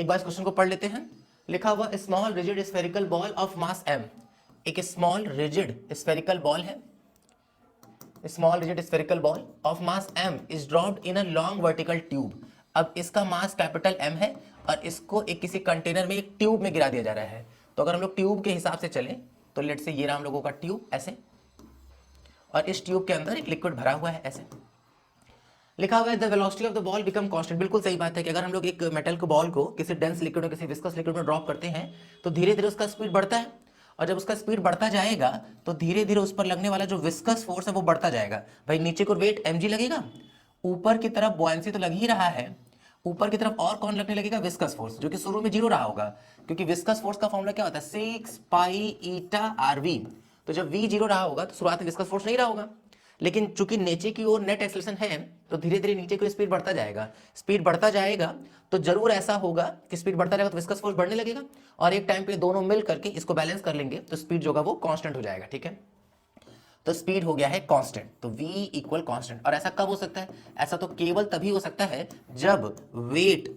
एक बार इस क्वेश्चन को पढ़ लेते हैं। लिखा हुआ small rigid spherical ball of mass m, एक स्मॉल रिजिड स्फेरिकल बॉल है, small rigid spherical ball of mass m is dropped in a long vertical tube. अब इसका मास कैपिटल M है और इसको एक किसी कंटेनर में एक ट्यूब में गिरा दिया जा रहा है। तो अगर हम लोग ट्यूब के हिसाब से चलें तो लेट से ये रहा हम लोगों का ट्यूब ऐसे, और इस ट्यूब के अंदर एक लिक्विड भरा हुआ है ऐसे। लिखा हुआ है the velocity of the ball become constant. बिल्कुल सही बात है कि अगर हम लोग एक मेटल के बॉल को किसी डेंस लिक्विड में, किसी विस्कस लिक्विड में ड्रॉप करते हैं तो धीरे धीरे उसका स्पीड बढ़ता है, और जब उसका स्पीड बढ़ता जाएगा तो धीरे धीरे उस पर लगने वाला जो विस्कस फोर्स है वो बढ़ता जाएगा। भाई नीचे को वेट mg लगेगा, ऊपर की तरफ बॉयंसी तो लग ही रहा है, ऊपर की तरफ और कौन लगने लगेगा, विस्कस फोर्स, जो कि शुरू में 0 रहा होगा, क्योंकि विस्कस फोर्स का फॉर्मूला क्या होता है 6 पाई ईटा rv। तो जब v 0 रहा होगा तो शुरुआत में विस्कस फोर्स नहीं रहा होगा, लेकिन चूंकि नीचे की ओर नेट एक्सेलरेशन है तो धीरे धीरे नीचे की स्पीड बढ़ता जाएगा। स्पीड बढ़ता जाएगा तो जरूर ऐसा होगा कि स्पीड बढ़ता जाएगा तो विस्कस फोर्स बढ़ने लगेगा, और एक टाइम पे दोनों मिल करके इसको बैलेंस कर लेंगे तो स्पीड जो होगा वो कांस्टेंट हो जाएगा। ठीक है, तो स्पीड हो गया है कांस्टेंट, तो v इक्वल कांस्टेंट। और ऐसा कब हो सकता है, ऐसा तो केवल तभी हो सकता है जब वेट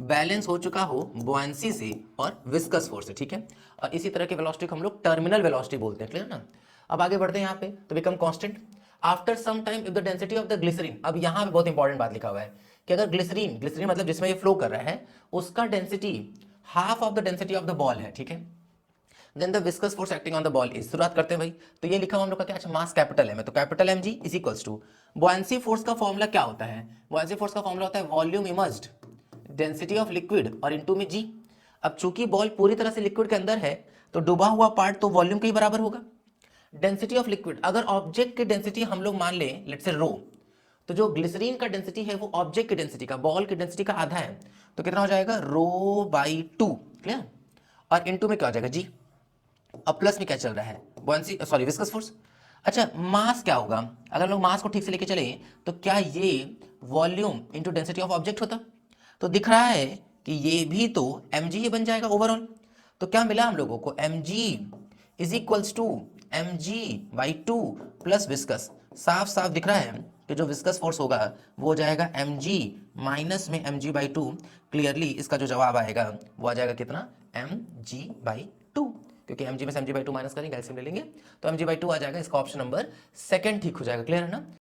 बैलेंस हो चुका हो बुआंसी से और विस्कस फोर्स से। ठीक है, और इसी तरह की वेलोसिटी को हम लोग टर्मिनल वेलोसिटी बोलते हैं। क्लियर ना। अब आगे बढ़ते हैं यहाँ पे, तो become constant after some time if the density of the glycerine. अब यहाँ पे बहुत इंपॉर्टेंट बात लिखा हुआ है कि अगर ग्लिसरीन, ग्लिसरीन मतलब जिसमें ये फ्लो कर रहा है, उसका density half of the density of the ball है। ठीक है, then the viscous force acting on the ball is, शुरुआत करते हैं भाई। तो ये लिखा हुआ हम लोग का क्या, अच्छा मास कैपिटल है, तो capital mg is equals to buoyancy force का फॉर्मूला क्या होता है, बुआंसी फोर्स का फॉर्मूला होता है volume immersed density of liquid और इनटू में g। अब चूंकि बॉल पूरी तरह से लिक्विड के अंदर है तो डूबा हुआ पार्ट तो वॉल्यूम के ही बराबर होगा। डेंसिटी ऑफ लिक्विड, अगर ऑब्जेक्ट की डेंसिटी हम लोग मान लें लेट्स से रो, तो जो ग्लिसरीन का डेंसिटी है वो ऑब्जेक्ट की डेंसिटी का, बॉल की डेंसिटी का आधा है, तो कितना हो जाएगा ρ/2। क्लियर, और इनटू में क्या हो जाएगा g। अब प्लस में क्या चल रहा है, बुआंसी सॉरी विस्कस फोर्स। अच्छा मास क्या होगा, अगर हम लोग मास को ठीक से लेके चले तो क्या ये volume into density of object होता, तो दिख रहा है कि ये भी तो mg ही बन जाएगा ओवरऑल। तो क्या मिला हम लोगों को, mg is equals to mg/2 plus viscous. साफ साफ दिख रहा है कि जो विस्कस फोर्स होगा वो हो जाएगा mg माइनस में mg/2। क्लियरली इसका जो जवाब आएगा वो आ जाएगा कितना, mg/2, क्योंकि mg में से mg/2 माइनस करेंगे, एलसीएम ले लेंगे तो mg/2 आ जाएगा। इसका ऑप्शन नंबर सेकंड ठीक हो जाएगा। क्लियर है ना।